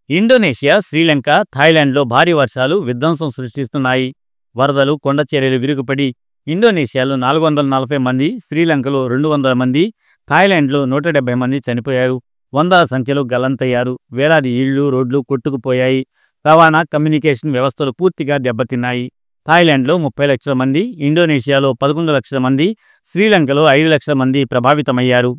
Indonesia, Sri Lanka, థాయిలాండ్లో భారీ వర్షాలు విధ్వంసం సృష్టిస్తున్నాయి. వరదలు, కొండచర్యలు విరుగుపడి ఇండోనేషియాలో 440 మంది, శ్రీలంకలో 200 మంది, థాయిలాండ్లో 170 మంది చనిపోయారు. వందల సంఖ్యలో గల్లంతయ్యారు. వేలాది ఇళ్లు, రోడ్లు కొట్టుకుపోయాయి. రవాణా, కమ్యూనికేషన్ వ్యవస్థలు పూర్తిగా దెబ్బతిన్నాయి. థాయిలాండ్లో 30 లక్షల మంది, ఇండోనేషియాలో 11 లక్షల మంది, శ్రీలంకలో 5 లక్షల మంది ప్రభావితమయ్యారు.